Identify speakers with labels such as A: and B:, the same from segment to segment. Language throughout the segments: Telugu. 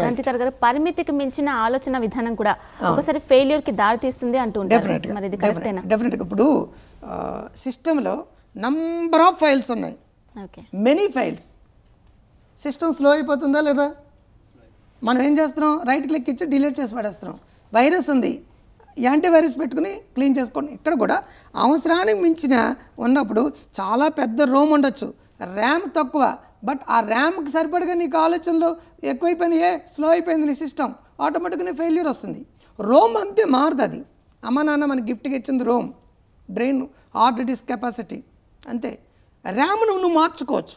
A: క్రాంతికారి గారు పరిమితికి మించిన ఆలోచన విధానం కూడా ఒకసారి ఫెయిల్యూర్ కి దారి తీస్తుంది అంటూ ఉంటారు. మరి ఇది కరెక్టేనా?
B: డెఫినెట్గా ఇప్పుడు సిస్టంలో నంబర్ ఆఫ్ ఫైల్స్ ఉన్నాయి, మెనీ ఫైల్స్. సిస్టమ్ స్లో అయిపోతుందా లేదా? మనం ఏం చేస్తున్నాం? రైట్ క్లిక్ ఇచ్చి డిలీట్ చేసి పడేస్తున్నాం. వైరస్ ఉంది, యాంటీవైరస్ పెట్టుకుని క్లీన్ చేసుకోండి. ఇక్కడ కూడా అవసరానికి మించిన ఉన్నప్పుడు చాలా పెద్ద రోమ్ ఉండొచ్చు, ర్యామ్ తక్కువ, బట్ ఆ ర్యామ్కి సరిపడగా నీకు ఆలోచనలు ఎక్కువైపోయినాయే, స్లో అయిపోయింది నీ సిస్టమ్, ఆటోమేటిక్గా ఫెయిల్యూర్ వస్తుంది. రోమ్ అంతే మారుతుంది. అది అమ్మ నాన్న మనకి గిఫ్ట్గా ఇచ్చింది Rome, brain hard disk capacity అంతే. ర్యామ్ను నువ్వు మార్చుకోవచ్చు.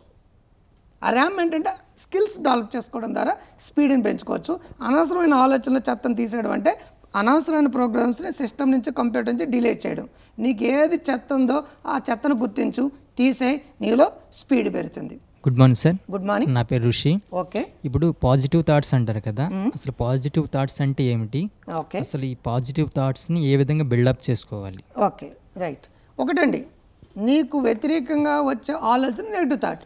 B: ఆ ర్యామ్ ఏంటంటే స్కిల్స్ డెవలప్ చేసుకోవడం ద్వారా స్పీడ్ని పెంచుకోవచ్చు. అనవసరమైన ఆలోచనలు చెత్తను తీసేయడం అంటే అనవసరమైన ప్రోగ్రామ్స్ని సిస్టమ్ నుంచి కంప్యూటర్ నుంచి డిలీట్ చేయడం. నీకు ఏది చెత్త ఉందో ఆ చెత్తను గుర్తించు, తీసే, నీలో స్పీడ్ పెరుగుతుంది.
C: Good morning sir.
B: Good morning.
C: నా పేరు ఋషి.
B: ఓకే.
C: ఇప్పుడు పాజిటివ్ థాట్స్ అంటారు కదా, అసలు పాజిటివ్ థాట్స్ అంటే ఏమిటి?
B: ఓకే.
C: అసలు ఈ పాజిటివ్ థాట్స్ని ఏ విధంగా బిల్డప్ చేసుకోవాలి?
B: Okay, right. ఒకటండి, నీకు వ్యతిరేకంగా వచ్చే ఆలోచన నెగిటివ్ థాట్,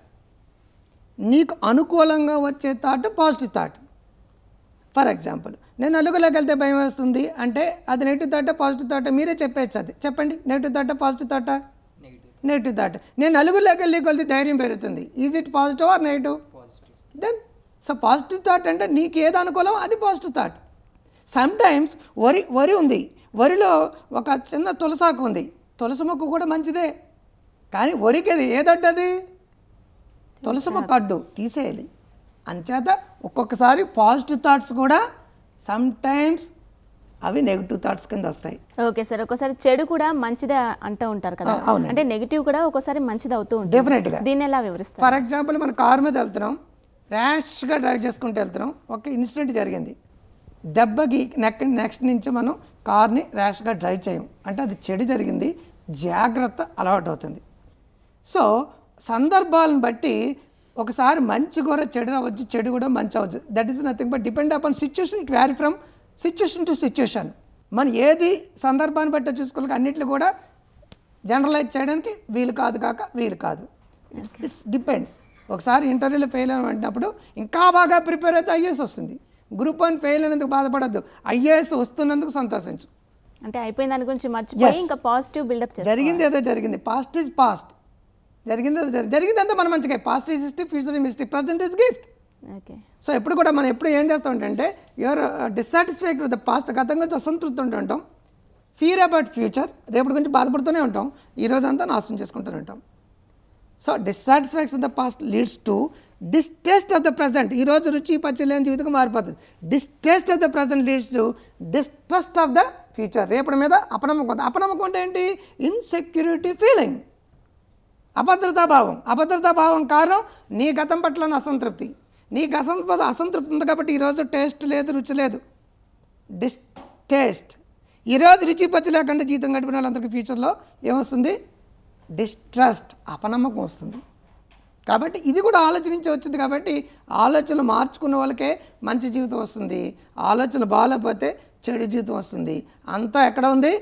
B: నీకు అనుకూలంగా వచ్చే thought positive thought. For example, నేను నలుగులోకి వెళ్తే భయం వేస్తుంది అంటే అది నెగిటివ్ థాట్ పాజిటివ్ థాట్? మీరే చెప్పేచ్చు. అది చెప్పండి, నెగిటివ్ థాట్ పాజిటివ్ థాటా? Negative thought. నేను నలుగురిలోకి వెళ్ళి కొలితే ధైర్యం పెరుగుతుంది. Is it positive or negative? Then so positive thought అంటే నీకు ఏది అనుకూలం అది పాజిటివ్ థాట్. సమ్టైమ్స్ వరి ఉంది, వరిలో ఒక చిన్న తులసాకు ఉంది, తులసి మొక్క కూడా మంచిదే, కానీ వరికి అది ఏదడ్డది? తులసి మొక్క అడ్డు, తీసేయాలి. అంచేత ఒక్కొక్కసారి పాజిటివ్ థాట్స్ కూడా సమ్టైమ్స్ అవి నెగిటివ్ థాట్స్ కింద వస్తాయి.
A: Okay sir. ఒక్కోసారి చెడు కూడా మంచిదే అంటూ ఉంటారు కదా, అంటే నెగిటివ్ కూడా ఒక్కోసారి మంచిది అవుతూ ఉంటుంది.
B: డెఫినెట్గా.
A: దీన్ని ఎలా వివరిస్తారు?
B: ఫర్ ఎగ్జాంపుల్, మన కార్ మీద వెళ్తున్నాం, ర్యాష్గా డ్రైవ్ చేసుకుంటూ వెళ్తున్నాం, ఒక ఇన్సిడెంట్ జరిగింది, దెబ్బకి నెక్స్ట్ నుంచి మనం కార్ని ర్యాష్గా డ్రైవ్ చేయం అంటే అది చెడు జరిగింది, జాగ్రత్త అలవాటు అవుతుంది. సో సందర్భాలను బట్టి ఒకసారి మంచి కూడా చెడు అవ్వచ్చు, చెడు కూడా మంచి అవ్వచ్చు. That is nothing but depend upon situation. It vary from situation to situation. మనం ఏది సందర్భాన్ని బట్టి చూసుకోవాలి, అన్నిట్లు కూడా జనరలైజ్ చేయడానికి వీలు కాదు వీలు కాదు. It's depends. ఒకసారి ఇంటర్వ్యూలో ఫెయిల్ అయినప్పుడు ఇంకా బాగా ప్రిపేర్ అయితే ఐఏఎస్ వస్తుంది. గ్రూప్ 1 ఫెయిల్ అయినందుకు బాధపడద్దు, ఐఏఎస్ వస్తున్నందుకు సంతోషించు.
A: అంటే అయిపోయిన దాని గురించి మర్చిపోయి ఇంకా పాజిటివ్ బిల్డప్ చేయాలి.
B: జరిగింది ఏదో జరిగింది, పాస్ట్ ఈజ్ పాస్ట్, జరిగిందంతా మన మంచిగా. Past is history, future is mystery, present is gift.
A: Okay.
B: So ఎప్పుడు కూడా మనం ఎప్పుడు ఏం చేస్తాం అంటే you're dissatisfied with the past, గతం గురించి అసంతృప్తి ఉంటాం, ఫియర్ అబౌట్ ఫ్యూచర్, రేపటి గురించి బాధపడుతూనే ఉంటాం, ఈ రోజంతా నాశనం చేసుకుంటూనే ఉంటాం. So dissatisfaction of the past leads to distaste of the present. ఈరోజు రుచి పచ్చి లేని జీవితం మారిపోతుంది. Distaste of the present leads to distrust of the future. రేపటి మీద అపనమ్మకం. అపనమ్మకం అంటే ఏంటి? ఇన్సెక్యూరిటీ ఫీలింగ్, అభద్రతాభావం కారణం నీ గతం పట్ల అసంతృప్తి. నీకు అసంతృప్తి ఉంది కాబట్టి ఈరోజు టేస్ట్ లేదు, రుచి లేదు, డిస్టేస్ట్. ఈరోజు రుచి పచ్చి లేకుండా జీవితం గడిపిన వాళ్ళందరికీ ఫ్యూచర్లో ఏమొస్తుంది? డిస్ట్రస్ట్, అపనమ్మకం వస్తుంది. కాబట్టి ఇది కూడా ఆలోచించి వచ్చింది. కాబట్టి ఆలోచనలు మార్చుకున్న వాళ్ళకే మంచి జీవితం వస్తుంది, ఆలోచనలు బాగాలేకపోతే చెడు జీవితం వస్తుంది. అంతా ఎక్కడ ఉంది?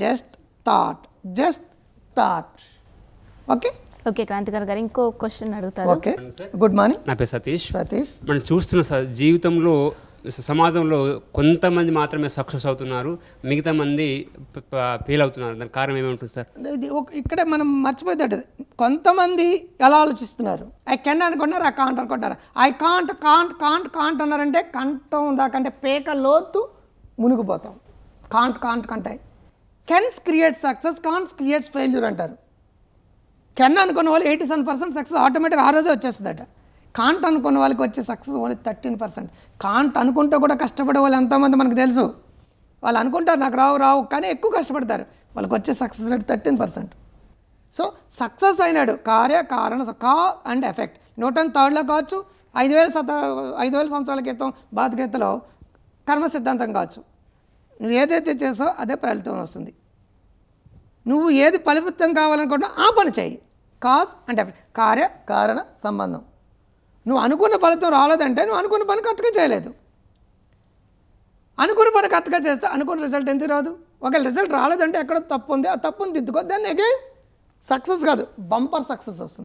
B: Just thought. Okay.
A: Okay Krantikari గారు, ఇంకో క్వశ్చన్ అడుగుతారు.
B: ఓకే. Good morning.
D: నా పేరు సతీష్. మనం చూస్తున్న జీవితంలో సమాజంలో కొంతమంది మాత్రమే సక్సెస్ అవుతున్నారు, మిగతా మంది ఫెయిల్ అవుతున్నారు. దానికి కారణం ఏమేమింటుంది సార్?
B: ఇక్కడే మనం మర్చిపోయేది, కొంతమంది ఎలా ఆలోచిస్తున్నారు? ఐ కెన్ అనుకుంటున్నారు, ఐ కాంట్ అనుకుంటున్నారు. ఐ కాంట్ అన్నారంటే కంఠం దాకంటే పేక లోతు మునిగిపోతాం. Can't cans create success, can'ts creates failure అంటారు. కెన్ అనుకున్న వాళ్ళు 87% సక్సెస్ ఆటోమేటిక్గా ఆ రోజే వచ్చేస్తుందట. కాంట్ అనుకున్న వాళ్ళకి వచ్చే సక్సెస్ ఓన్లీ 13%. కాంట్ అనుకుంటే కూడా కష్టపడే వాళ్ళు ఎంతోమంది మనకు తెలుసు. వాళ్ళు అనుకుంటారు నాకు రావు కానీ ఎక్కువ కష్టపడతారు, వాళ్ళకి వచ్చే సక్సెస్ రేట్ 13%. సో సక్సెస్ అయినాడు కారణ అండ్ ఎఫెక్ట్. న్యూటన్ థర్డ్లో కావచ్చు, 5,000 సంవత్సరాల క్రితం బాధ్యతలో కర్మ సిద్ధాంతం కావచ్చు. నువ్వు ఏదైతే చేసావో అదే ఫలితం వస్తుంది. నువ్వు ఏది ఫలితం కావాలనుకుంటున్నా ఆ పని చేయి. కాజ్ అండ్ ఎఫెక్ట్, కారణ సంబంధం. నువ్వు అనుకున్న ఫలితం రాలేదంటే నువ్వు అనుకున్న పని కరెక్ట్గా చేయలేదు. అనుకున్న పని కరెక్ట్గా చేస్తే అనుకున్న రిజల్ట్ ఎందుకు రాదు? ఒకవేళ రిజల్ట్ రాలేదంటే ఎక్కడ తప్పు ఉంది, ఆ తప్పుని దిద్దుకో, దాన్ని అగైన్ సక్సెస్ కాదు బంపర్ సక్సెస్ వస్తుంది.